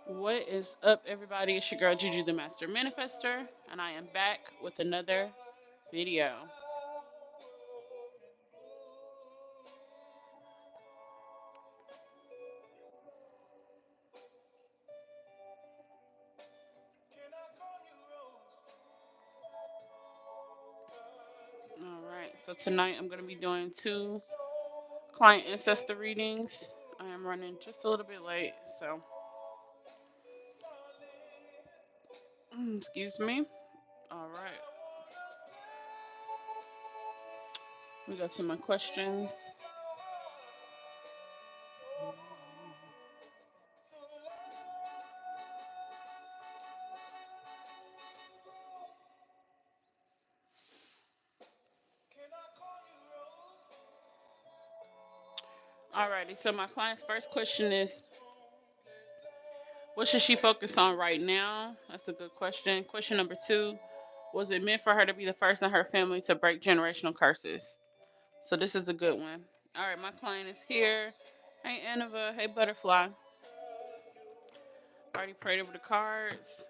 What is up, everybody? It's your girl Juju the Master Manifester, and I am back with another video. Alright, so tonight I'm going to be doing two client ancestor readings. I am running just a little bit late, so excuse me. Alright, we got some more questions. Alrighty, so my client's first question is, what should she focus on right now? That's a good question. Question number two, was it meant for her to be the first in her family to break generational curses? So this is a good one. All right, my client is here. Hey, Anova. Hey, Butterfly. Already prayed over the cards.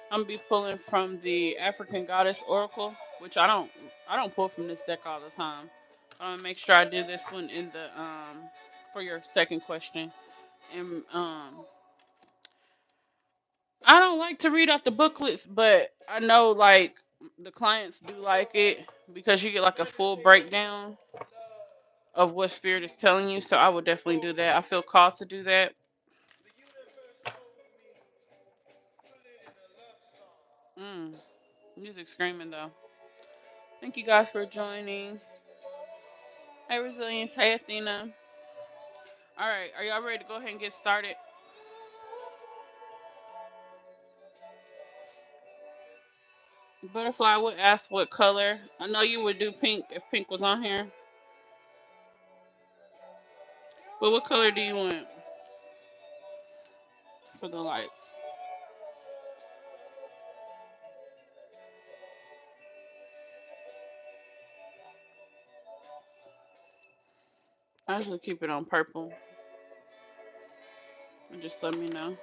I'm gonna be pulling from the African Goddess Oracle, which I don't pull from this deck all the time. I'm gonna make sure I do this one in the for your second question. And I don't like to read out the booklets, but I know like the clients do like it because you get like a full breakdown of what spirit is telling you. So I would definitely do that. I feel called to do that. Mm, music screaming though. Thank you guys for joining. Hey Resilience. Hey Athena. All right, are y'all ready to go ahead and get started? Butterfly would ask what color. I know you would do pink if pink was on here. But what color do you want for the lights? I usually keep it on purple. And just let me know.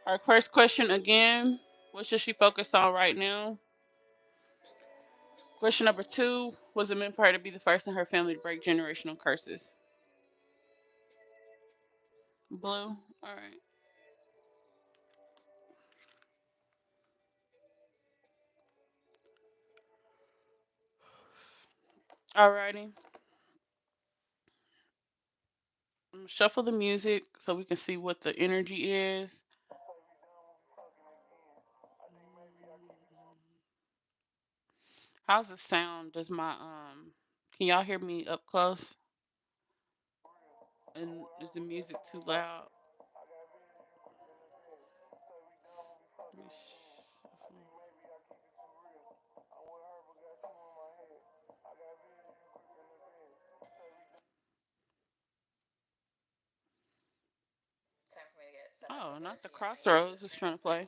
Our first question again. What should she focus on right now? Question number two, was it meant for her to be the first in her family to break generational curses? Blue. All right. Alrighty. I'm gonna shuffle the music so we can see what the energy is. How's the sound? Does my can y'all hear me up close? And is the music too loud? Let me shuffle. Oh, not the crossroads is trying to play.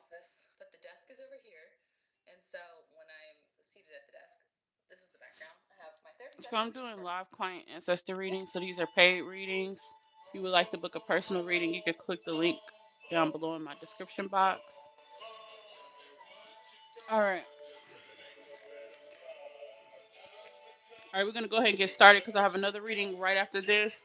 So I'm doing live client ancestor readings. So these are paid readings. If you would like to book a personal reading, you can click the link down below in my description box. All right. All right, we're gonna go ahead and get started because I have another reading right after this.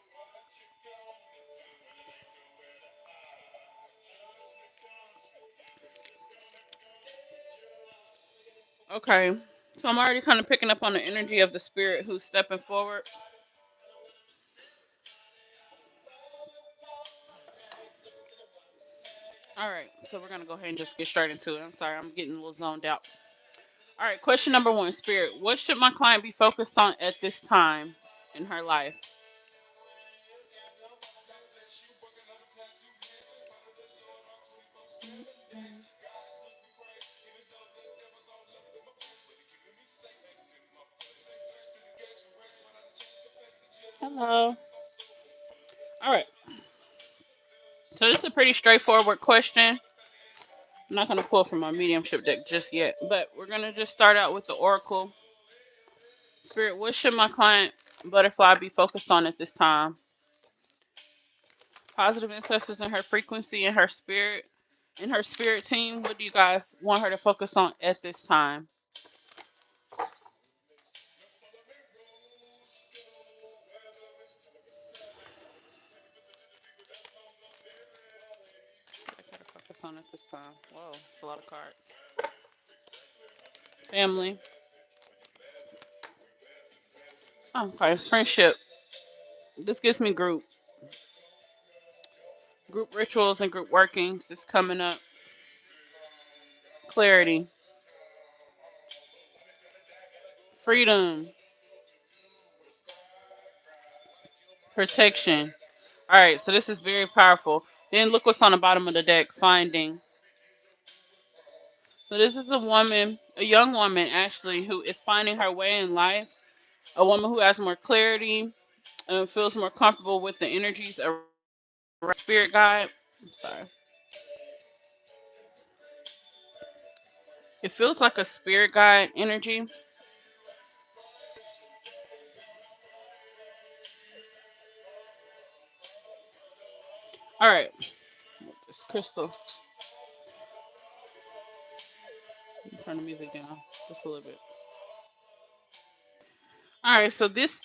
Okay. So I'm already kind of picking up on the energy of the spirit who's stepping forward. All right. So we're gonna go ahead and just get straight into it. I'm sorry, I'm getting a little zoned out. All right. Question number one, spirit. What should my client be focused on at this time in her life? Hello. All right. So this is a pretty straightforward question. I'm not gonna pull from my mediumship deck just yet, but we're gonna just start out with the oracle. Spirit, what should my client butterfly be focused on at this time? Positive ancestors in her frequency and her spirit, in her spirit team. What do you guys want her to focus on at this time? I gotta focus on at this time. Whoa, it's a lot of cards. Family. Oh, okay, friendship. This gives me group rituals and group workings. This coming up. Clarity, freedom, protection. All right, so this is very powerful. Then look what's on the bottom of the deck. Finding. So this is a woman, a young woman actually, who is finding her way in life. A woman who has more clarity and feels more comfortable with the energies around spirit guide. I'm sorry. It feels like a spirit guide energy. All right, this crystal. Turn the music down just a little bit. All right, so these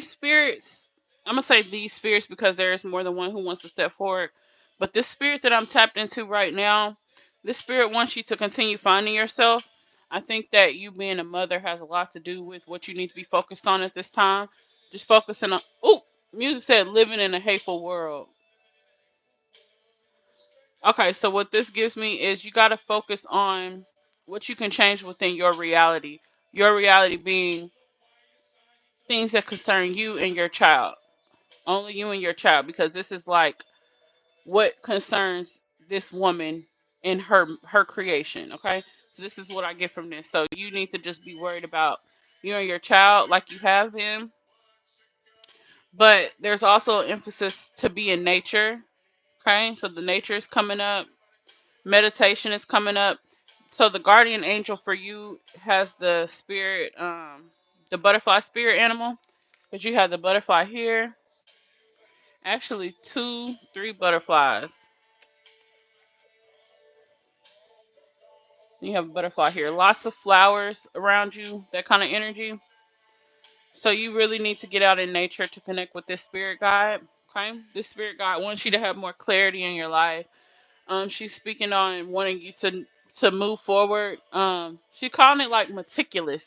spirits, I'm gonna say these spirits because there's more than one who wants to step forward. But this spirit that I'm tapped into right now, this spirit wants you to continue finding yourself. I think that you being a mother has a lot to do with what you need to be focused on at this time. Just focusing on. Oh, music said living in a hateful world. Okay, so what this gives me is you got to focus on what you can change within your reality. Your reality being things that concern you and your child. Only you and your child, because this is like what concerns this woman in her creation. Okay, so this is what I get from this. So you need to just be worried about you and your child, like you have been. But there's also emphasis to be in nature. Okay, so the nature is coming up. Meditation is coming up. So the guardian angel for you has the spirit, the butterfly spirit animal, because you have the butterfly here. Actually, two, three butterflies. You have a butterfly here. Lots of flowers around you, that kind of energy. So you really need to get out in nature to connect with this spirit guide. Okay? This spirit guide wants you to have more clarity in your life. She's speaking on wanting you to move forward. She's calling it like meticulous.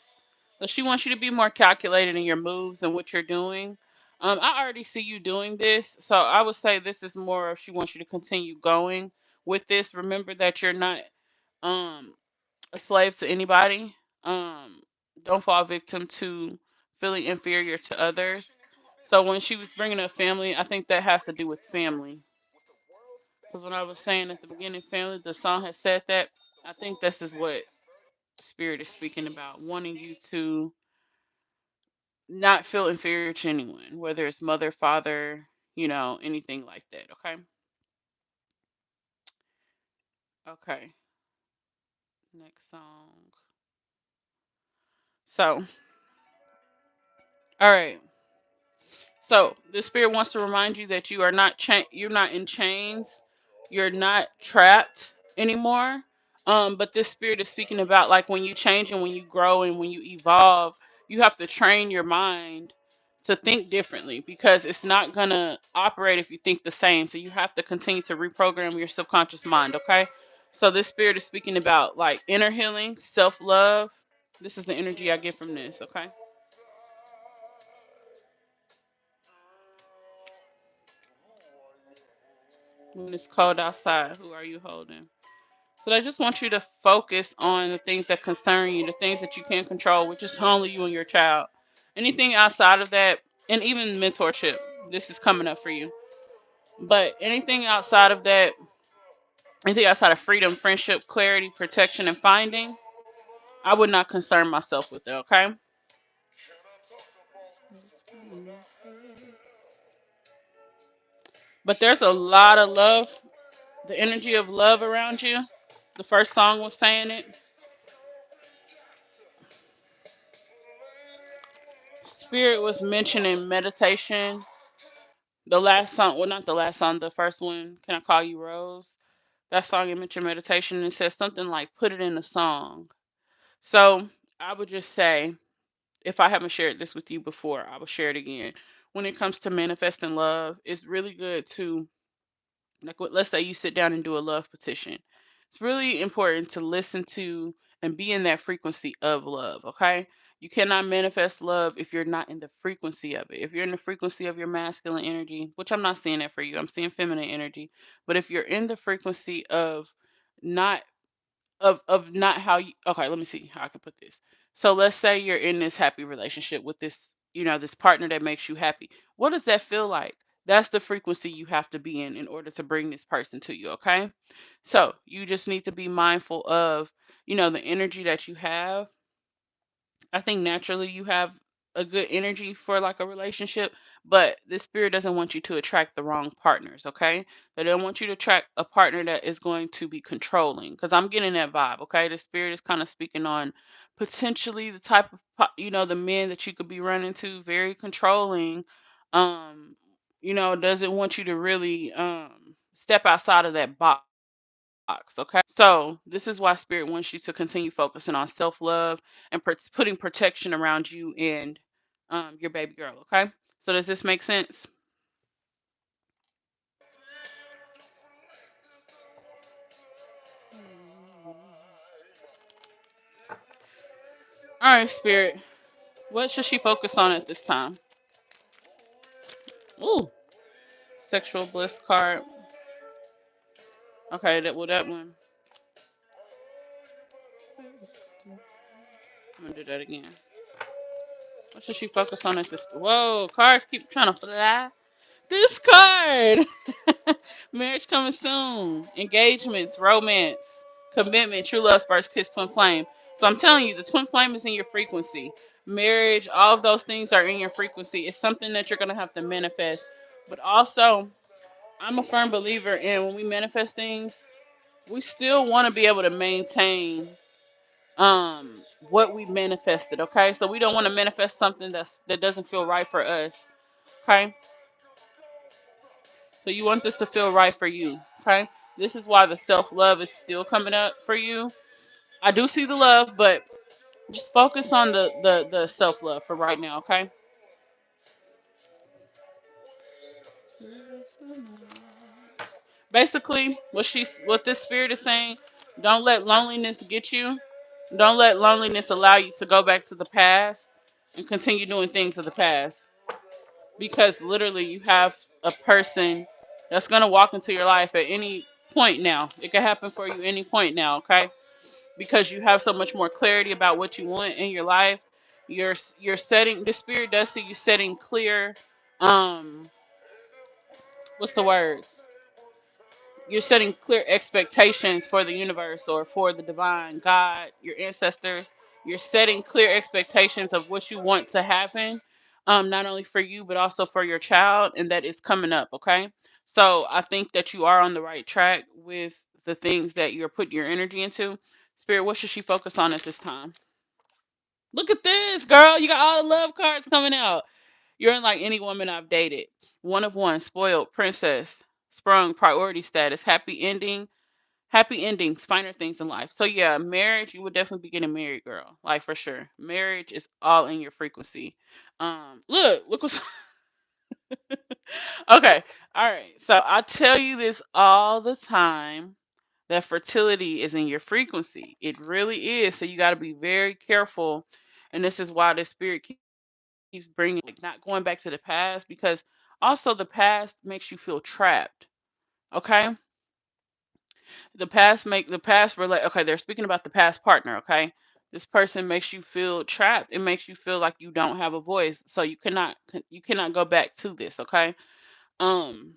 So she wants you to be more calculated in your moves and what you're doing. I already see you doing this, so I would say this is more of she wants you to continue going with this. Remember that you're not um a slave to anybody. Um, don't fall victim to feeling inferior to others. So when she was bringing up family, I think that has to do with family. Because when I was saying at the beginning, family, the song has said that. I think this is what Spirit is speaking about, wanting you to not feel inferior to anyone, whether it's mother, father, anything like that. Okay. Okay. Next song. So, all right. So the spirit wants to remind you that you are not you're not in chains, you're not trapped anymore. But this spirit is speaking about like when you change and when you grow and when you evolve, you have to train your mind to think differently because it's not gonna operate if you think the same. So you have to continue to reprogram your subconscious mind. Okay. So this spirit is speaking about like inner healing, self love. This is the energy I get from this. Okay. When it's cold outside, who are you holding? So I just want you to focus on the things that concern you, the things that you can control, which is only you and your child. Anything outside of that, and even mentorship, this is coming up for you. But anything outside of freedom, friendship, clarity, protection, and finding, I would not concern myself with it, okay? But there's a lot of love, the energy of love around you. The first song was saying it. Spirit was mentioning meditation. The last song, well, not the last song, the first one, Can I Call You Rose? That song it mentioned meditation and it says something like put it in a song. So I would just say, if I haven't shared this with you before, I will share it again. When it comes to manifesting love, it's really good to, like, let's say you sit down and do a love petition. It's really important to listen to and be in that frequency of love, okay? You cannot manifest love if you're not in the frequency of it. If you're in the frequency of your masculine energy, which I'm not seeing that for you, I'm seeing feminine energy. But if you're in the frequency of not not how you, okay, let me see how I can put this. So let's say you're in this happy relationship with this, this partner that makes you happy. What does that feel like? That's the frequency you have to be in order to bring this person to you, okay? So you just need to be mindful of, the energy that you have. I think naturally you have a good energy for like a relationship, but the spirit doesn't want you to attract the wrong partners, okay? They don't want you to attract a partner that is going to be controlling because I'm getting that vibe, okay? The spirit is kind of speaking on potentially the type of, the men that you could be running to, very controlling. Um, doesn't want you to really step outside of that box, okay? So this is why spirit wants you to continue focusing on self-love and putting protection around you and your baby girl, okay? So does this make sense? All right, spirit. What should she focus on at this time? Ooh, sexual bliss card. Okay, that one. I'm gonna do that again. What should she focus on at this? Whoa, cards keep trying to fly. This card. Marriage coming soon. Engagements, romance, commitment, true love, first kiss, twin flame. So I'm telling you, the twin flame is in your frequency. Marriage, all of those things are in your frequency. It's something that you're gonna have to manifest. But also, I'm a firm believer in when we manifest things, we still want to be able to maintain what we manifested. Okay, so we don't want to manifest something that doesn't feel right for us. Okay, so you want this to feel right for you. Okay, this is why the self love is still coming up for you. I do see the love, but just focus on the self love for right now. Okay. Basically, what this spirit is saying, don't let loneliness get you. Don't let loneliness allow you to go back to the past and continue doing things of the past. Because literally you have a person that's gonna walk into your life at any point now. It can happen for you any point now, okay? Because you have so much more clarity about what you want in your life. You're setting, the spirit does see you setting clear, um what's the words? You're setting clear expectations for the universe or for the divine God, your ancestors. You're setting clear expectations of what you want to happen, not only for you but also for your child, and that is coming up. Okay, so I think that you are on the right track with the things that you're putting your energy into. Spirit, what should she focus on at this time? Look at this, girl. You got all the love cards coming out. You're unlike any woman I've dated. One of one, spoiled, princess, sprung, priority status, happy endings, finer things in life. So yeah, marriage, you would definitely be getting married, girl. Like for sure. Marriage is all in your frequency. Look what's okay. All right. So I tell you this all the time that fertility is in your frequency. It really is. So you got to be very careful. And this is why the spirit keeps bringing, like, not going back to the past, because also the past makes you feel trapped. Okay, the past relate. Okay, they're speaking about the past partner. Okay, this person makes you feel trapped. It makes you feel like you don't have a voice, so you cannot go back to this. Okay, um,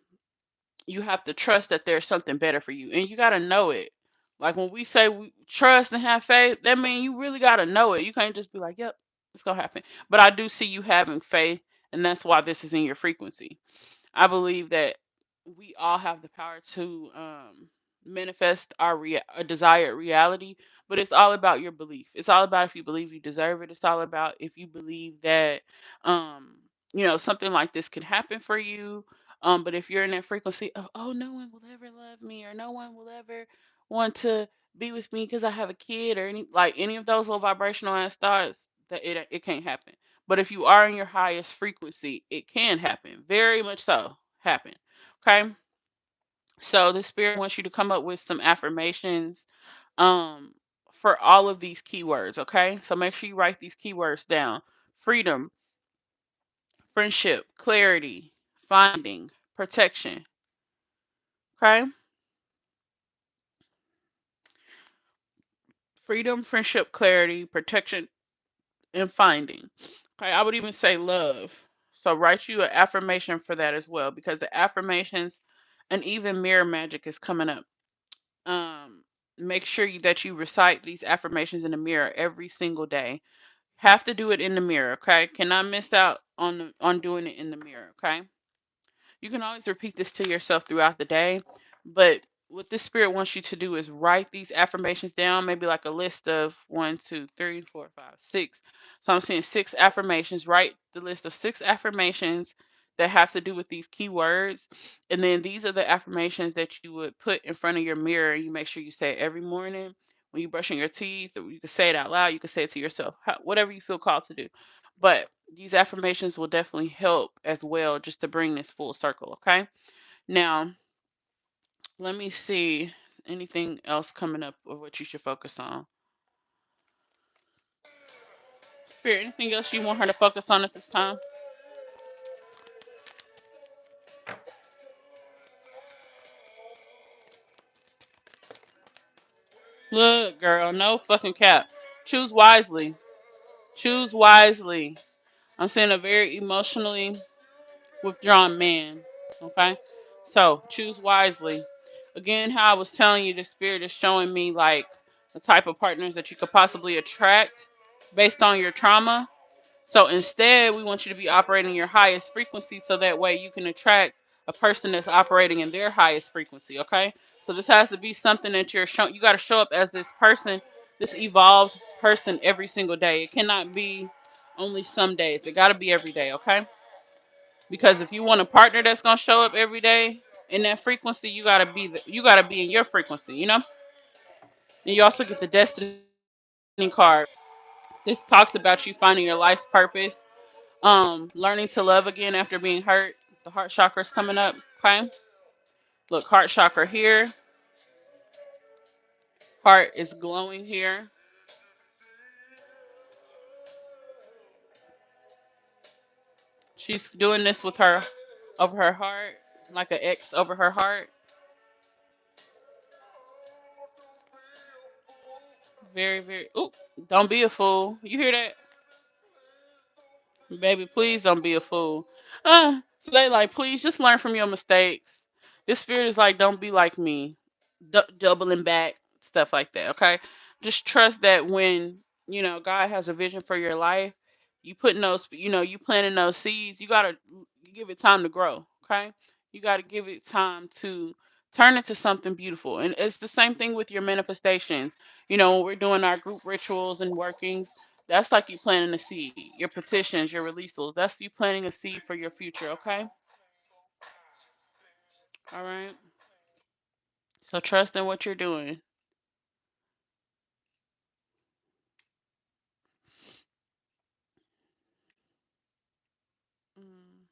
you have to trust that there's something better for you, and you got to know it. Like when we say we trust and have faith, that means you really got to know it. You can't just be like, "Yep, it's gonna happen." But I do see you having faith, and that's why this is in your frequency. I believe that we all have the power to manifest our a desired reality, but it's all about your belief. It's all about if you believe you deserve it. It's all about if you believe that something like this can happen for you. But if you're in that frequency of, oh, no one will ever love me, or no one will ever want to be with me because I have a kid, or any of those low vibrational ass thoughts, that it can't happen. But if you are in your highest frequency, it can happen. Very much so happen. Okay. So the spirit wants you to come up with some affirmations um for all of these keywords, okay? So make sure you write these keywords down. Freedom, friendship, clarity, finding, protection, okay? Freedom, friendship, clarity, protection, and finding. Okay, I would even say love. So write you an affirmation for that as well, because the affirmations and even mirror magic is coming up. Um Make sure that you recite these affirmations in the mirror every single day. Have to do it in the mirror, okay? Cannot miss out on doing it in the mirror, okay? You can always repeat this to yourself throughout the day, but what this spirit wants you to do is write these affirmations down, maybe like a list of 1, 2, 3, 4, 5, 6. So I'm saying 6 affirmations. Write the list of 6 affirmations that have to do with these keywords. And then these are the affirmations that you would put in front of your mirror. You make sure you say it every morning when you're brushing your teeth, or you can say it out loud. You can say it to yourself, whatever you feel called to do. But these affirmations will definitely help as well, just to bring this full circle, okay? Now, let me see anything else coming up of what you should focus on. Spirit, anything else you want her to focus on at this time? Look, girl, no fucking cap. Choose wisely. Choose wisely. I'm seeing a very emotionally withdrawn man. Okay? So choose wisely. Again, how I was telling you, the spirit is showing me like the type of partners that you could possibly attract based on your trauma. So instead, we want you to be operating your highest frequency, so that way you can attract a person that's operating in their highest frequency. Okay? So this has to be something that you're showing. You got to show up as this person, this evolved person every single day. It cannot be only some days. It got to be every day. Okay? Because if you want a partner that's gonna show up every day in that frequency, you gotta be in your frequency, And you also get the destiny card. This talks about you finding your life's purpose, learning to love again after being hurt. The heart chakra's coming up, okay? Look, heart chakra here. Heart is glowing here. She's doing this with her over her heart, like an X over her heart. Very, very. Ooh, don't be a fool. You hear that? Baby, please don't be a fool. So they like, please just learn from your mistakes. This spirit is like, don't be like me, doubling back, stuff like that. Okay, just trust that when God has a vision for your life, you putting those, you planting those seeds. You gotta give it time to grow. Okay, you gotta give it time to turn into something beautiful. And it's the same thing with your manifestations. When we're doing our group rituals and workings, that's like you planting a seed. Your petitions, your releases, that's you planting a seed for your future, okay? All right. So trust in what you're doing. Mm.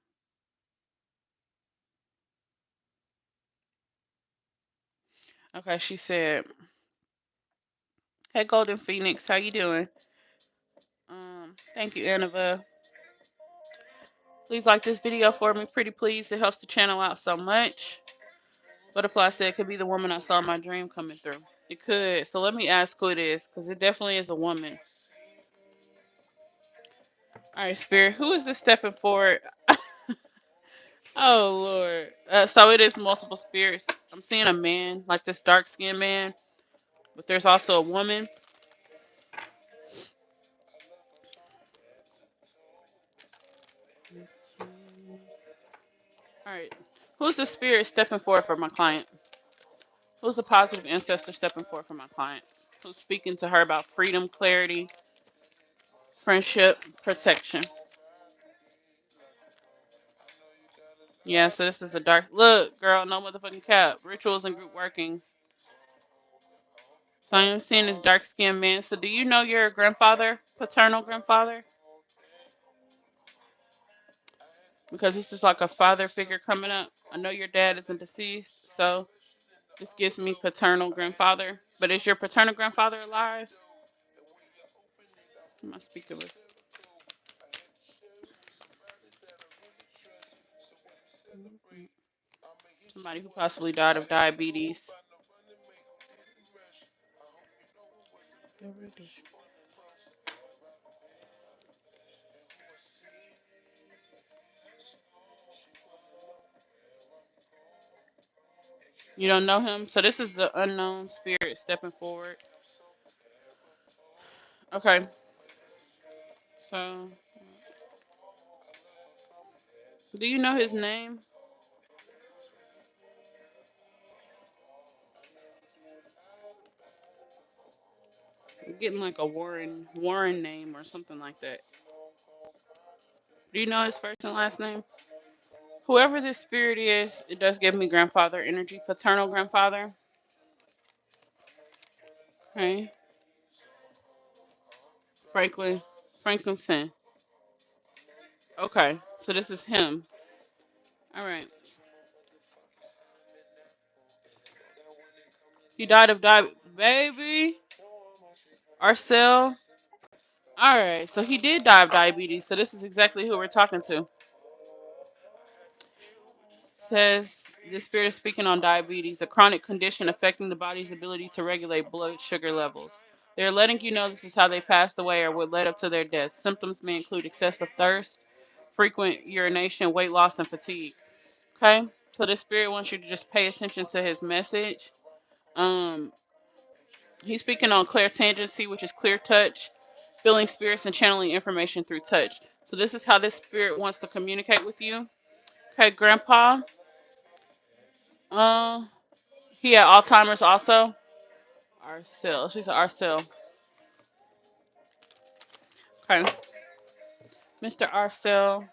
Okay, she said, "Hey, Golden Phoenix, how you doing? Thank you, Annabelle. Please like this video for me, pretty please. It helps the channel out so much." Butterfly said, "It could be the woman I saw in my dream coming through." It could. So let me ask who it is, because it definitely is a woman. All right, Spirit, who is this stepping forward? Oh Lord. So it is multiple spirits. I'm seeing a man, like this dark skinned man, but there's also a woman. All right. Who's the spirit stepping forward for my client? Who's a positive ancestor stepping forward for my client? Who's speaking to her about freedom, clarity, friendship, protection? Yeah, so this is a dark. Look, girl, no motherfucking cap. Rituals and group workings. So I am seeing this dark skinned man. So do you know your grandfather, paternal grandfather? Because this is like a father figure coming up. I know your dad isn't deceased, so this gives me paternal grandfather. But is your paternal grandfather alive? My speaker was somebody who possibly died of diabetes. You don't know him? So this is the unknown spirit stepping forward. Okay. So do you know his name? I'm getting like a Warren name or something like that. Do you know his first and last name? Whoever this spirit is, it does give me grandfather energy, paternal grandfather. Okay. Franklin Franklinson. Okay. So this is him. All right. He died of diabetes. Baby. Arcel. All right. So he did die of diabetes. So this is exactly who we're talking to. Says this spirit is speaking on diabetes, a chronic condition affecting the body's ability to regulate blood sugar levels. They're letting you know this is how they passed away or what led up to their death. Symptoms may include excessive thirst, frequent urination, weight loss, and fatigue. Okay? So this spirit wants you to just pay attention to his message. Um, he's speaking on clairtangency, which is clear touch, feeling spirits and channeling information through touch. So this is how this spirit wants to communicate with you. Okay, Grandpa. Uh, he had Alzheimer's also. Arcel. She's an Arcel. Okay. Mr. Arcel,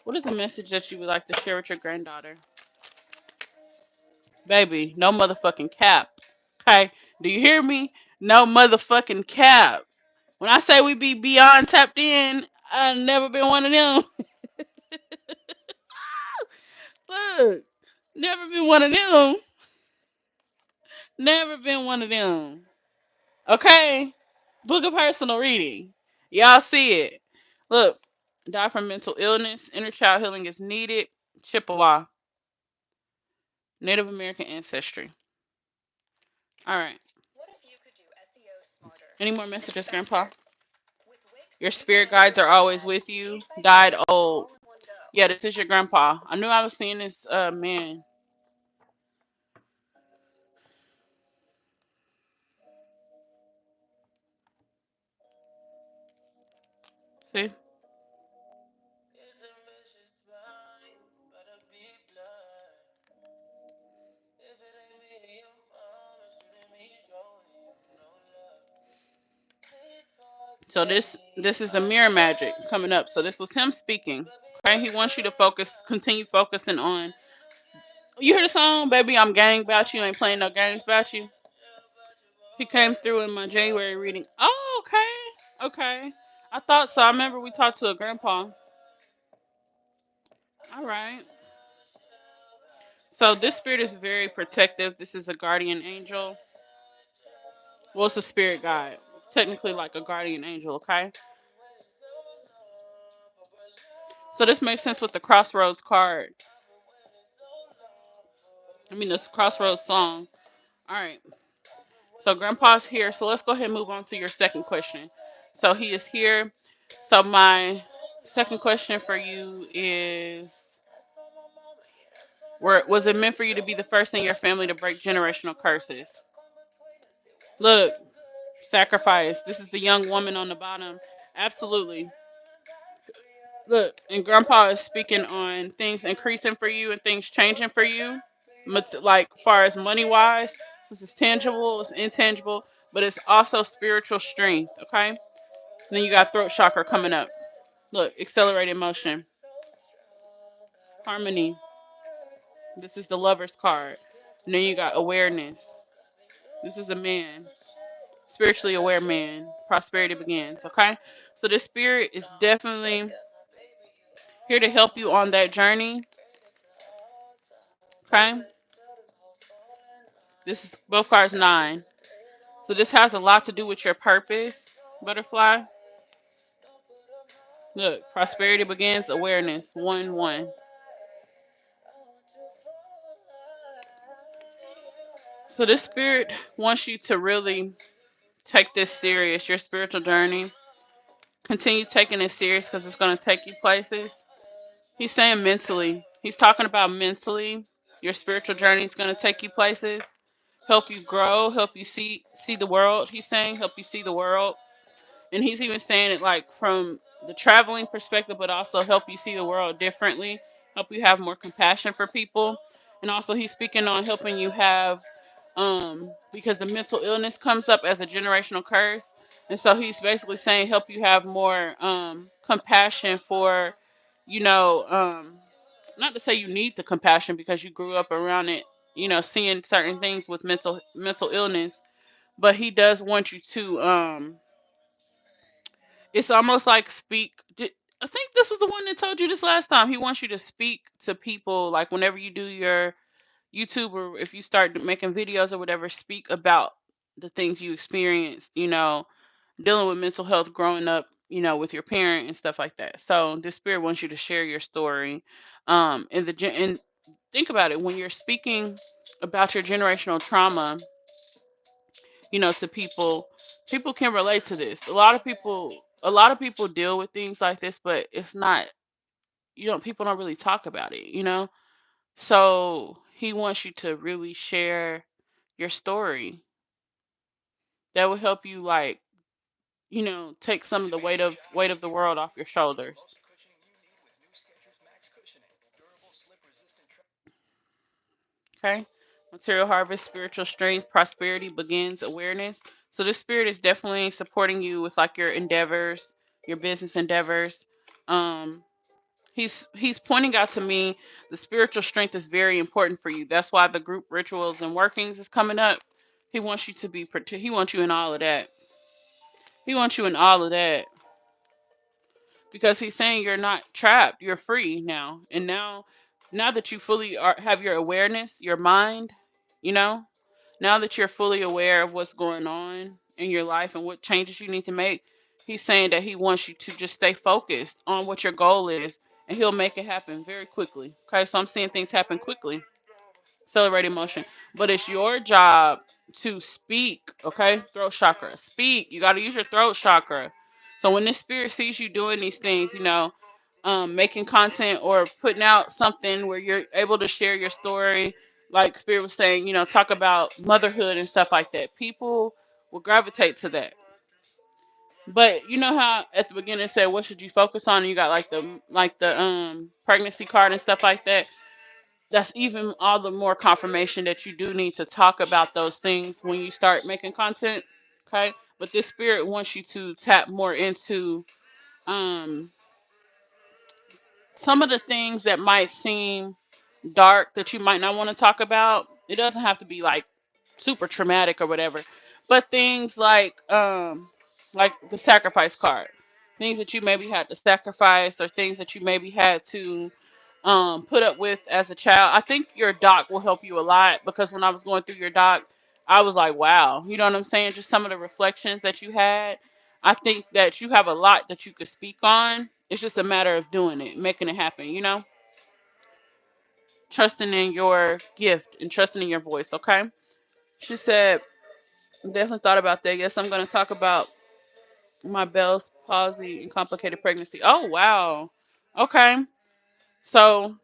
what is the message that you would like to share with your granddaughter? Baby, no motherfucking cap. Okay. Do you hear me? No motherfucking cap. When I say we be beyond tapped in, I've never been one of them. Look, never been one of them. Never been one of them. Okay? Book of personal reading. Y'all see it. Look, die from mental illness. Inner child healing is needed. Chippewa. Native American ancestry. All right. Any more messages, Grandpa? Your spirit guides are always with you. Died old. Yeah, this is your grandpa. I knew I was seeing this man. See? So this is the mirror magic coming up. So this was him speaking. Okay, he wants you to continue focusing on. You hear the song, baby? I'm gang about you. Ain't playing no games about you. He came through in my January reading. Oh, okay, okay. I thought so. I remember we talked to a grandpa. All right. So this spirit is very protective. This is a guardian angel. Well, it's a spirit guide. Technically, like a guardian angel. Okay. So this makes sense with the Crossroads card. I mean, this Crossroads song. All right. So Grandpa's here. So let's go ahead and move on to your second question. So he is here. So my second question for you is, was it meant for you to be the first in your family to break generational curses? Look, sacrifice. This is the young woman on the bottom. Absolutely. Look, and Grandpa is speaking on things increasing for you and things changing for you. like far as money wise. This is tangible, it's intangible, but it's also spiritual strength. Okay. Then you got throat chakra coming up. Look, accelerated motion, harmony. This is the lover's card. And then you got awareness. This is a man, spiritually aware man. Prosperity begins. Okay. So this spirit is definitely here to help you on that journey. Okay. This is both cards 9. So this has a lot to do with your purpose, butterfly. Look, prosperity begins, awareness, 1 1. So this spirit wants you to really take this serious, your spiritual journey. Continue taking it serious because it's going to take you places. He's saying mentally. He's talking about mentally. Your spiritual journey is going to take you places, help you grow, help you see the world. He's saying help you see the world. And he's even saying it like from the traveling perspective, but also help you see the world differently, help you have more compassion for people. And also he's speaking on helping you have because the mental illness comes up as a generational curse. And so he's basically saying help you have more compassion for, you know, not to say you need the compassion because you grew up around it, seeing certain things with mental illness, but he does want you to it's almost like I think this was the one that told you this last time. He wants you to speak to people like whenever you do your YouTube or if you start making videos or whatever, speak about the things you experienced, dealing with mental health growing up, with your parent and stuff like that. So the spirit wants you to share your story. And think about it when you're speaking about your generational trauma, to people, people can relate to this. A lot of people deal with things like this, but it's not, people don't really talk about it. So he wants you to really share your story. That will help you, like, take some of the weight of the world off your shoulders. Okay. Material harvest, spiritual strength, prosperity begins, awareness. So this spirit is definitely supporting you with like your endeavors, your business endeavors. Um, he's pointing out to me the spiritual strength is very important for you. That's why the group rituals and workings is coming up. He wants you to he wants you in all of that. He wants you in all of that because he's saying you're not trapped. You're free now. And now that you fully have your awareness, your mind, you know, now that you're fully aware of what's going on in your life and what changes you need to make, he's saying that he wants you to just stay focused on what your goal is and he'll make it happen very quickly. Okay, so I'm seeing things happen quickly. Accelerated motion. But it's your job to speak, okay? Throat chakra. Speak. You got to use your throat chakra. So when this spirit sees you doing these things, making content or putting out something where you're able to share your story, like Spirit was saying, talk about motherhood and stuff like that. People will gravitate to that. But you know how at the beginning it said, what should you focus on? And you got like the pregnancy card and stuff like that. That's even all the more confirmation that you do need to talk about those things when you start making content. Okay. But this spirit wants you to tap more into um some of the things that might seem dark that you might not want to talk about. It doesn't have to be like super traumatic or whatever, but things like the sacrifice card, things that you maybe had to sacrifice or things that you maybe had to put up with as a child. I think your doc will help you a lot because when I was going through your doc, I was like, wow, you know what I'm saying? Just some of the reflections that you had. I think that you have a lot that you could speak on. It's just a matter of doing it, making it happen, trusting in your gift and trusting in your voice, okay? She said, definitely thought about that. Yes, I'm going to talk about my Bell's palsy and complicated pregnancy. Oh, wow. Okay. So,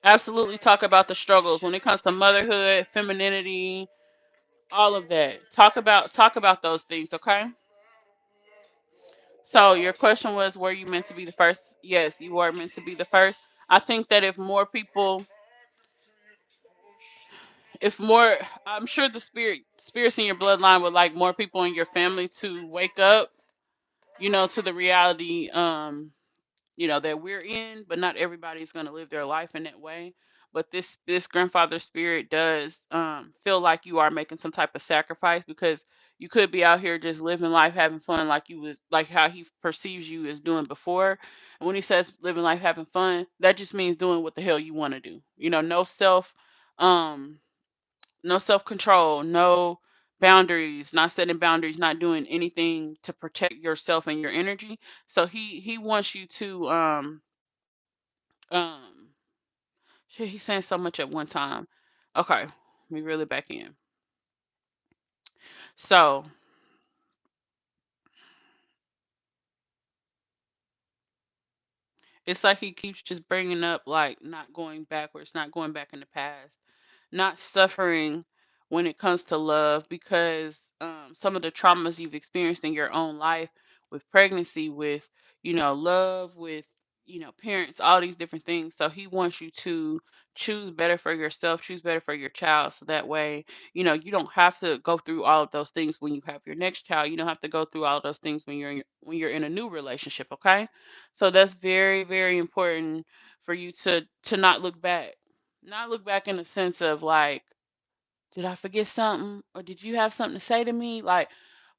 absolutely talk about the struggles when it comes to motherhood, femininity, all of that. Talk about those things, okay? So, your question was, were you meant to be the first? Yes, you were meant to be the first. I think that if more people if more, I'm sure the spirits in your bloodline would like more people in your family to wake up, to the reality, that we're in, but not everybody's going to live their life in that way. But this grandfather spirit does feel like you are making some type of sacrifice, because you could be out here just living life, having fun, like you was like how he perceives you as doing before. And when he says living life, having fun, that just means doing what the hell you want to do. Um, no self control, no boundaries, not setting boundaries, not doing anything to protect yourself and your energy. So he wants you to um shit, he's saying so much at one time. Okay, let me reel it back in. So it's like he keeps just bringing up like not going backwards, not going back in the past, not suffering when it comes to love, because some of the traumas you've experienced in your own life, with pregnancy, with love, with parents, all these different things. So he wants you to choose better for yourself, choose better for your child, so that way you don't have to go through all of those things when you have your next child. You don't have to go through all of those things when you're in a new relationship. Okay, so that's very, very important for you to not look back. Not look back in the sense of like, did I forget something? Or did you have something to say to me? Like,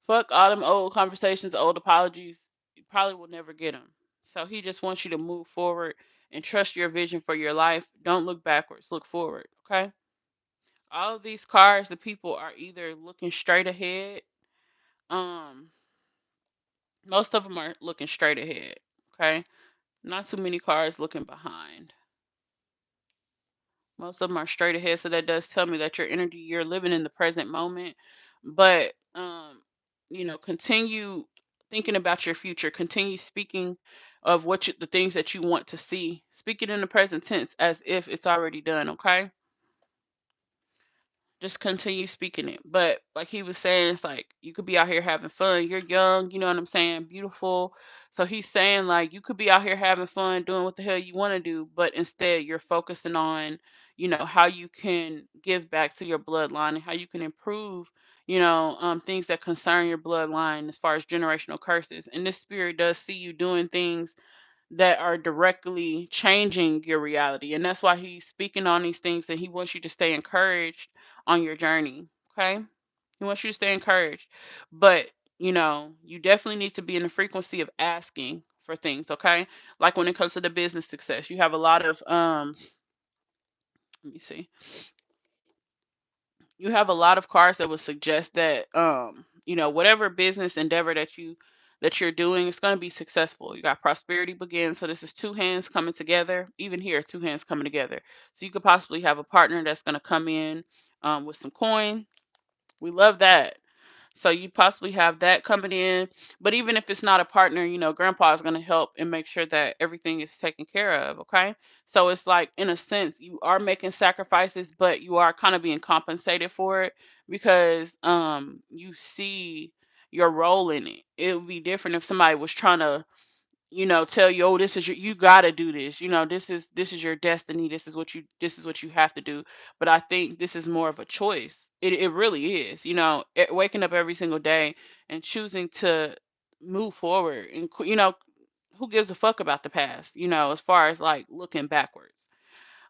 fuck all them old conversations, old apologies. You probably will never get them. So he just wants you to move forward and trust your vision for your life. Don't look backwards, look forward. Okay? All of these cards, the people are either looking straight ahead. Um, Most of them are looking straight ahead. Okay? Not too many cards looking behind. Most of them are straight ahead, so that does tell me that your energy, you're living in the present moment. But continue thinking about your future. Continue speaking of the things that you want to see. Speak it in the present tense as if it's already done. Okay, just continue speaking it. But like he was saying, it's like you could be out here having fun. You're young, you know what I'm saying? Beautiful. So he's saying like you could be out here having fun, doing what the hell you want to do, but instead you're focusing on, how you can give back to your bloodline and how you can improve, things that concern your bloodline as far as generational curses. And this spirit does see you doing things that are directly changing your reality. And that's why he's speaking on these things, and he wants you to stay encouraged on your journey. Okay? He wants you to stay encouraged. But, you definitely need to be in the frequency of asking for things, okay? Like when it comes to the business success, you have a lot of let me see. You have a lot of cards that would suggest that whatever business endeavor that you're doing, it's going to be successful. You got prosperity begins, so this is two hands coming together. Even here, two hands coming together, so you could possibly have a partner that's going to come in with some coin. We love that. So you possibly have that coming in. But even if it's not a partner, grandpa is going to help and make sure that everything is taken care of. Okay. So it's like, in a sense, you are making sacrifices, but you are kind of being compensated for it, because you see your role in it. It would be different if somebody was trying to tell you, oh, this is you got to do this, this is your destiny, this is what you have to do. But I think this is more of a choice. It really is, waking up every single day and choosing to move forward, and who gives a fuck about the past, as far as like looking backwards.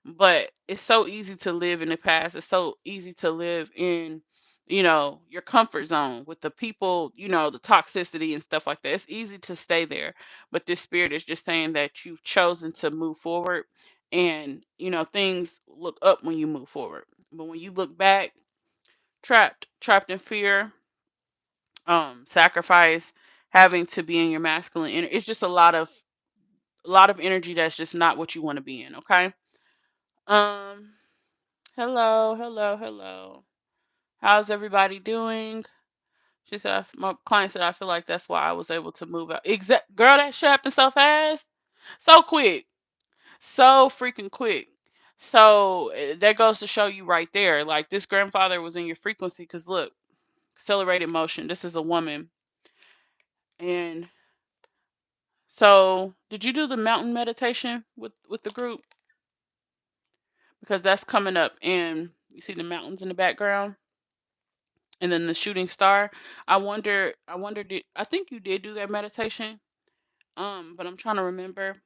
But it's so easy to live in the past. It's so easy to live in, your comfort zone with the people, the toxicity and stuff like that. It's easy to stay there. But this spirit is just saying that you've chosen to move forward, and, things look up when you move forward. But when you look back, trapped in fear, sacrifice, having to be in your masculine energy, it's just a lot of energy that's just not what you want to be in. Okay. Um, Hello, hello, hello. How's everybody doing? She said, my client said, I feel like that's why I was able to move out. Exact, girl, that shit happened so fast, so quick, so freaking quick. So that goes to show you right there, like this grandfather was in your frequency. Because look, accelerated motion. This is a woman, and so did you do the mountain meditation with the group? Because that's coming up, and You see the mountains in the background, and then the shooting star. I think you did do that meditation. But I'm trying to remember.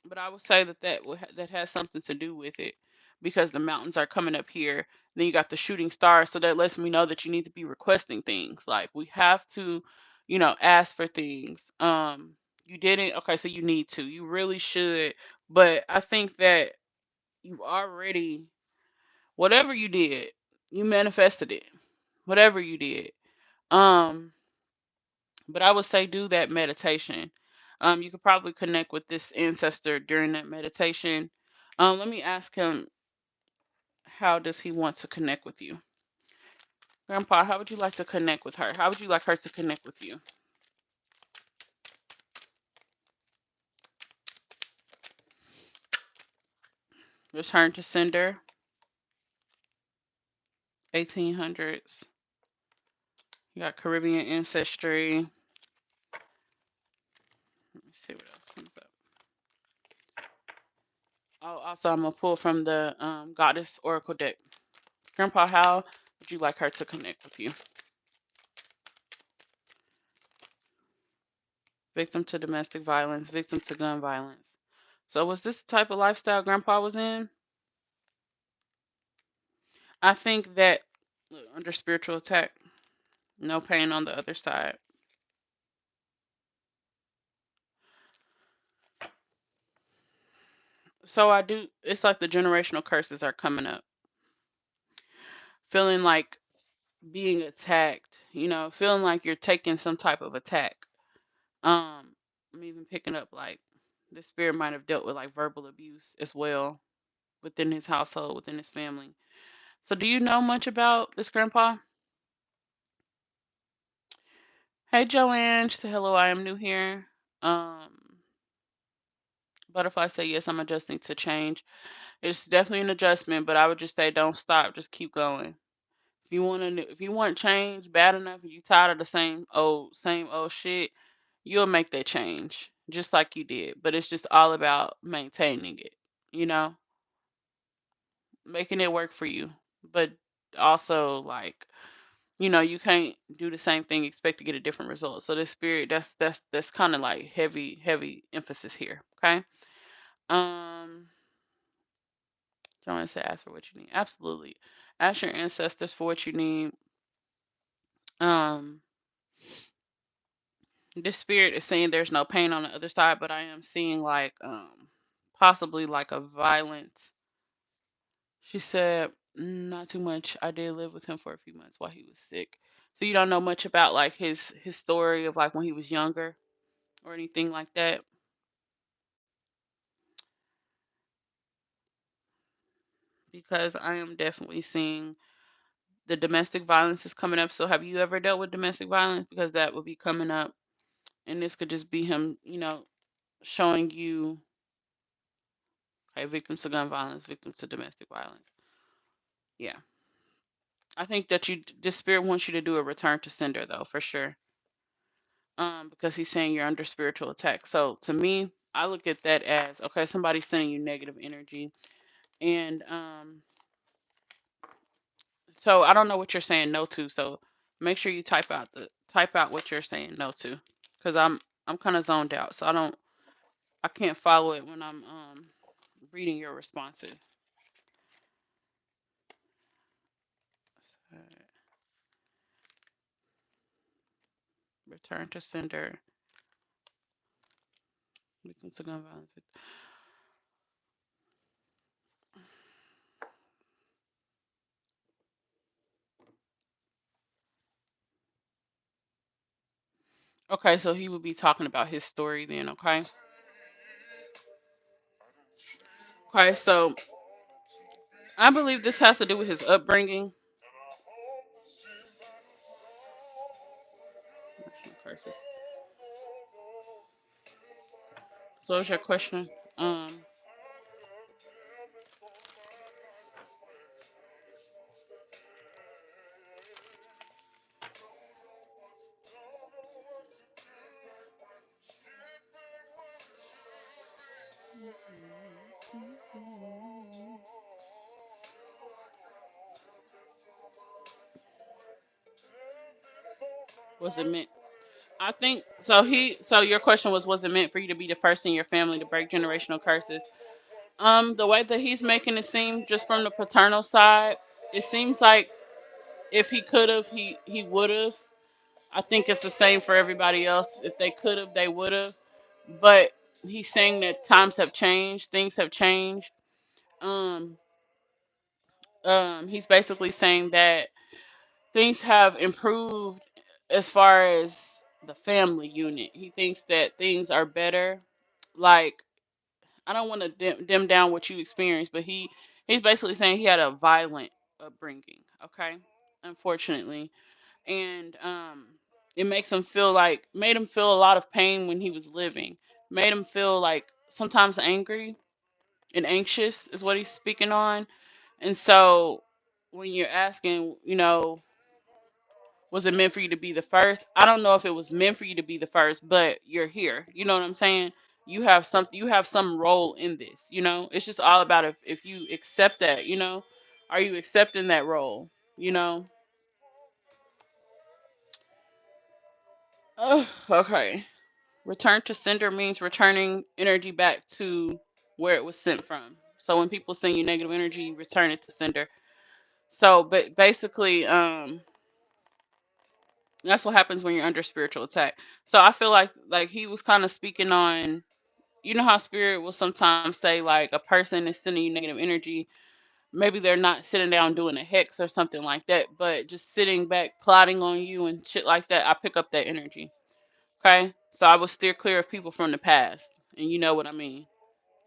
But I would say that that has something to do with it, because the mountains are coming up here. Then you got the shooting star, so that lets me know that you need to be requesting things. Like we have to, ask for things. You didn't. Okay, so you need to. You really should. But I think that you've already, whatever you did, you manifested it. Whatever you did. Um, but I would say do that meditation. You could probably connect with this ancestor during that meditation. Let me ask him, how does he want to connect with you? Grandpa, how would you like to connect with her? How would you like her to connect with you? Return to sender, 1800s. You got Caribbean ancestry. Let me see what else comes up. Oh, also, I'm going to pull from the Goddess Oracle deck. Grandpa, how would you like her to connect with you? Victim to domestic violence, victim to gun violence. So was this the type of lifestyle Grandpa was in? I think that under spiritual attack, no pain on the other side. So I do. It's like the generational curses are coming up. Feeling like being attacked. Feeling like you're taking some type of attack. I'm even picking up like the spirit might have dealt with like verbal abuse as well within his household, within his family. So do you know much about this Grandpa? Hey Joanne, she said hello. I am new here. Um, Butterfly say yes. I'm adjusting to change. It's definitely an adjustment, but I would just say don't stop. Just keep going. If you want change bad enough, and you tired of the same old shit, you'll make that change, just like you did. But it's just all about maintaining it, you know, making it work for you. But also, like, you can't do the same thing expect to get a different result. So this spirit, that's kind of like heavy emphasis here. Okay. Um, Joanne said, ask for what you need. Absolutely, ask your ancestors for what you need. Um, this spirit is saying there's no pain on the other side, but I am seeing like possibly like a violent. She said, not too much. I did live with him for a few months while he was sick. So you don't know much about like his story of like when he was younger or anything like that, because I am definitely seeing the domestic violence is coming up. So have you ever dealt with domestic violence? Because that would be coming up, and this could just be him, showing you, okay, victims to gun violence, victims to domestic violence. Yeah. I think that the spirit wants you to do a return to sender though, for sure. Because he's saying you're under spiritual attack. So to me, I look at that as, okay, somebody's sending you negative energy. And so I don't know what you're saying no to. So make sure you type out what you're saying no to. Because I'm kind of zoned out. So I can't follow it when I'm reading your responses. Uh, Return to sender. Victims to gun violence. Okay, so he would be talking about his story then, okay? Okay, so I believe this has to do with his upbringing. Curses. So what's your question? Um, Was it meant? I think so. So your question was it meant for you to be the first in your family to break generational curses? The way that he's making it seem, just from the paternal side, it seems like if he could have, he would have. I think it's the same for everybody else. If they could have, they would have. But he's saying that times have changed, things have changed. Um, he's basically saying that things have improved as far as the family unit. He thinks that things are better. Like, I don't want to dim down what you experienced, but he's basically saying he had a violent upbringing. Okay, unfortunately, and it makes him feel like made him feel a lot of pain when he was living. Made him feel like sometimes angry and anxious is what he's speaking on. And so when you're asking, was it meant for you to be the first? I don't know if it was meant for you to be the first, but you're here. You know what I'm saying? You have some role in this. It's just all about if you accept that. Are you accepting that role? You know? Okay. Return to sender means returning energy back to where it was sent from. So when people send you negative energy, you return it to sender. So, but basically, that's what happens when you're under spiritual attack. So I feel like he was kind of speaking on, how spirit will sometimes say like a person is sending you negative energy. Maybe they're not sitting down doing a hex or something like that, but just sitting back plotting on you and shit like that. I pick up that energy. Okay, so I will steer clear of people from the past, and you know what I mean.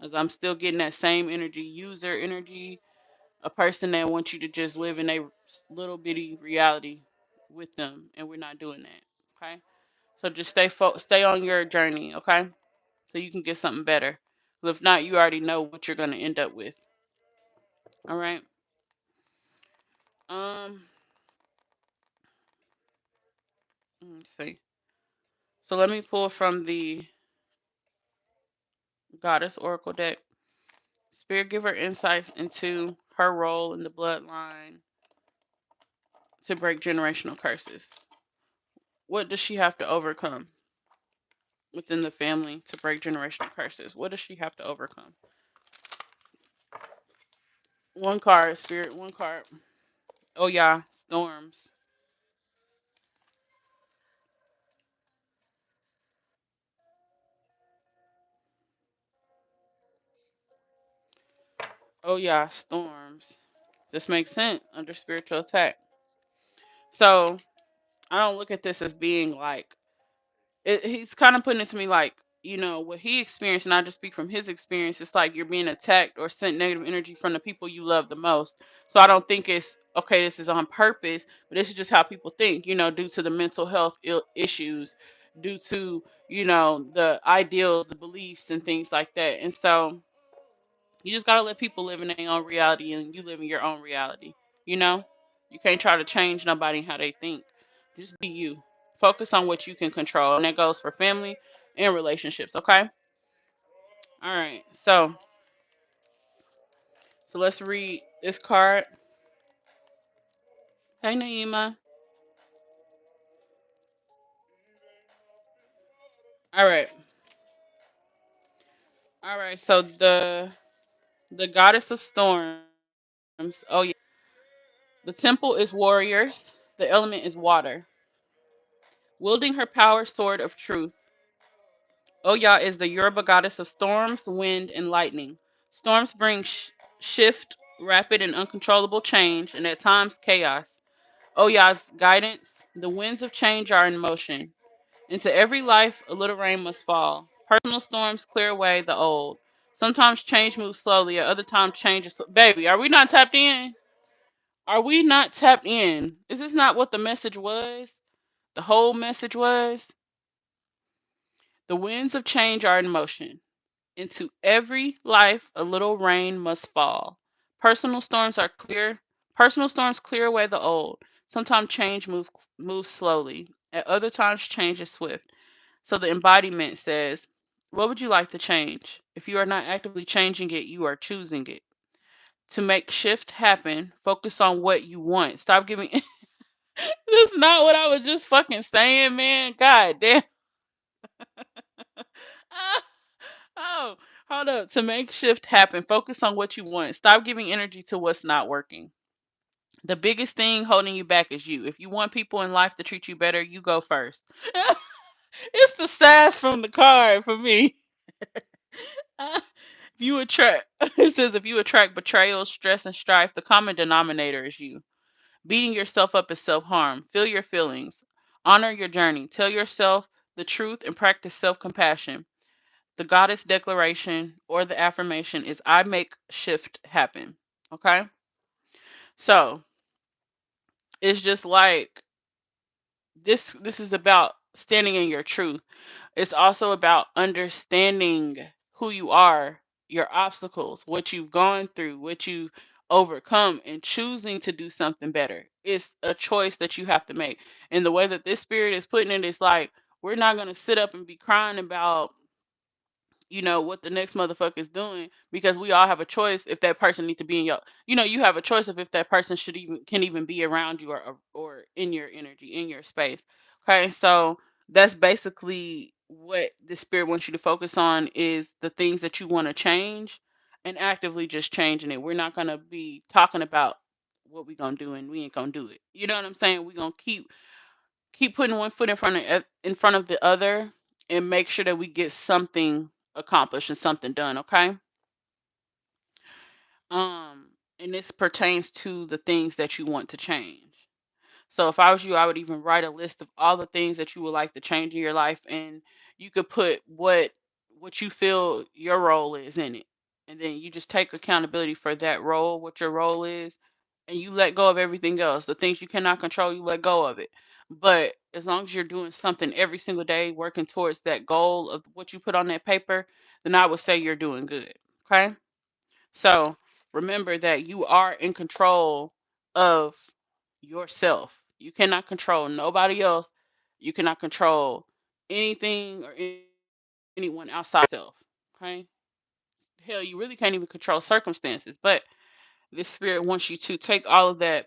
As I'm still getting that same energy, user energy, a person that wants you to just live in a little bitty reality with them, and we're not doing that. Okay, so just stay on your journey. Okay, so you can get something better. 'Cause if not, you already know what you're gonna end up with. All right. Um. Let's see. So let me pull from the Goddess Oracle deck. Spirit, give her insights into her role in the bloodline to break generational curses. What does she have to overcome within the family to break generational curses? What does she have to overcome? One card, Spirit. One card. Oh yeah, storms. Oh yeah, storms. This makes sense under spiritual attack. So I don't look at this as being like he's kind of putting it to me like, what he experienced, and I just speak from his experience. It's like you're being attacked or sent negative energy from the people you love the most. So I don't think it's okay, this is on purpose, but this is just how people think, due to the mental health issues, due to, the ideals, the beliefs, and things like that. And so you just got to let people live in their own reality, and you live in your own reality. You know, you can't try to change nobody how they think. Just be you. Focus on what you can control, and that goes for family and relationships. Okay. All right. So let's read this card. Hey Naima. All right. All right. So the goddess of storms. Oh yeah. The temple is warriors. The element is water. Wielding her power sword of truth. Oya is the Yoruba goddess of storms, wind, and lightning. Storms bring shift, rapid, and uncontrollable change, and at times chaos. Oya's guidance, the winds of change are in motion. Into every life, a little rain must fall. Personal storms clear away the old. Sometimes change moves slowly, at other times change is. Baby, are we not tapped in? Are we not tapped in? Is this not what the message was? The whole message was? The winds of change are in motion. Into every life a little rain must fall. Personal storms are clear. Personal storms clear away the old. Sometimes change moves slowly. At other times change is swift. So the embodiment says, what would you like to change? If you are not actively changing it, you are choosing it. To make shift happen, focus on what you want. Stop giving That's not what I was just fucking saying, man. God damn. Ah, oh, hold up. To make shift happen, focus on what you want. Stop giving energy to what's not working. The biggest thing holding you back is you. If you want people in life to treat you better, you go first. It's the sass from the card for me. If you attract, it says if you attract betrayal, stress, and strife, the common denominator is you. Beating yourself up is self harm. Feel your feelings. Honor your journey. Tell yourself the truth and practice self compassion. The goddess declaration or the affirmation is I make shift happen. Okay? So it's just like this is about standing in your truth. It's also about understanding who you are, your obstacles, what you've gone through, what you overcome, and choosing to do something better. It's a choice that you have to make. And the way that this spirit is putting it is like, we're not going to sit up and be crying about what the next motherfucker is doing, because we all have a choice if that person needs to be in your, you have a choice of if that person should even can even be around you, or in your energy, in your space. Okay, so that's basically what the spirit wants you to focus on, is the things that you want to change, and actively just changing it. We're not going to be talking about what we going to do and we ain't going to do it. You know what I'm saying? We're going to keep putting one foot in front of the other, and make sure that we get something accomplished and something done. Okay. um and this pertains to the things that you want to change. So if I was you, I would even write a list of all the things that you would like to change in your life, and you could put what you feel your role is in it. And then you just take accountability for that role, what your role is, and you let go of everything else. The things you cannot control, you let go of it. But as long as you're doing something every single day, working towards that goal of what you put on that paper, then I would say you're doing good. Okay? So remember that you are in control of yourself. You cannot control nobody else. You cannot control anything or anyone outside yourself. Okay? Hell, you really can't even control circumstances. But this spirit wants you to take all of that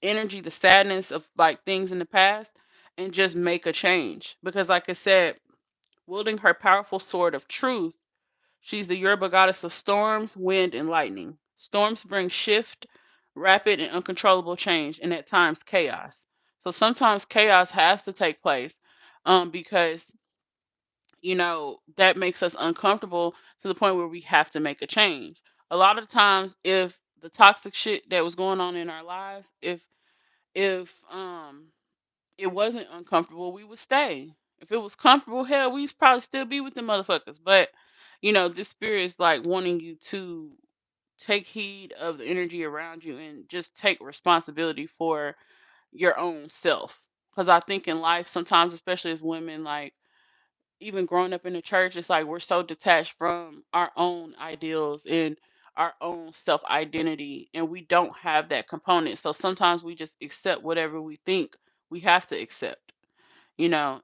energy, the sadness of like things in the past, and just make a change. Because like I said, wielding her powerful sword of truth, she's the Yoruba goddess of storms, wind, and lightning. Storms bring shift, rapid and uncontrollable change, and at times chaos. So sometimes chaos has to take place, because that makes us uncomfortable to the point where we have to make a change. A lot of times, if the toxic shit that was going on in our lives, if it wasn't uncomfortable, we would stay. If it was comfortable, hell, we'd probably still be with the motherfuckers. But this spirit is like wanting you to take heed of the energy around you and just take responsibility for your own self. Because I think in life, sometimes, especially as women, like even growing up in the church, it's like we're so detached from our own ideals and our own self identity, and we don't have that component. So sometimes we just accept whatever we think we have to accept, and I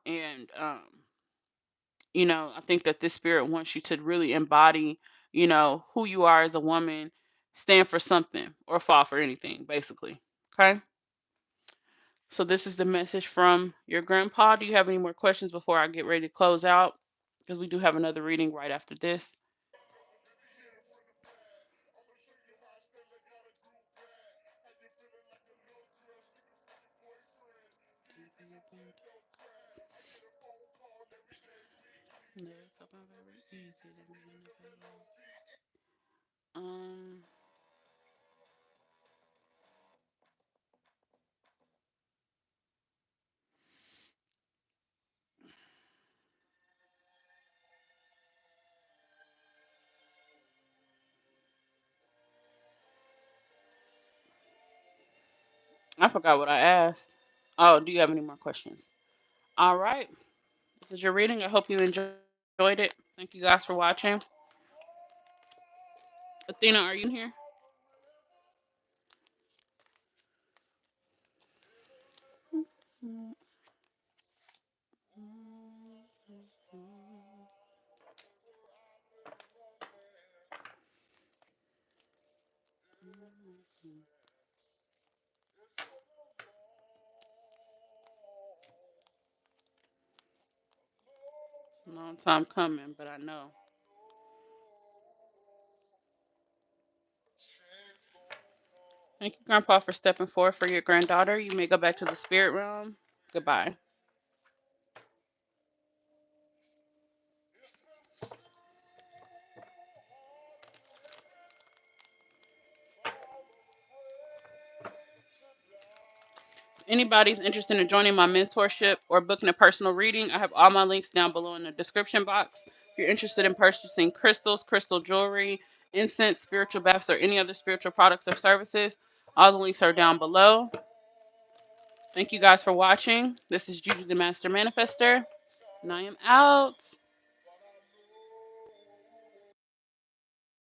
think that this spirit wants you to really embody, who you are as a woman, stand for something or fall for anything, basically. Okay. So this is the message from your grandpa. Do you have any more questions before I get ready to close out? Because we do have another reading right after this. Um, I forgot what I asked. Oh, do you have any more questions? All right. This is your reading. I hope you enjoyed it. Thank you guys for watching. Athena, are you in here? Long time coming, but I know. Thank you, Grandpa, for stepping forward for your granddaughter. You may go back to the spirit realm. Goodbye. Anybody's interested in joining my mentorship or booking a personal reading, I have all my links down below in the description box. If you're interested in purchasing crystals, crystal jewelry, incense, spiritual baths, or any other spiritual products or services, all the links are down below. Thank you guys for watching. This is Juju the Master Manifester, and I am out.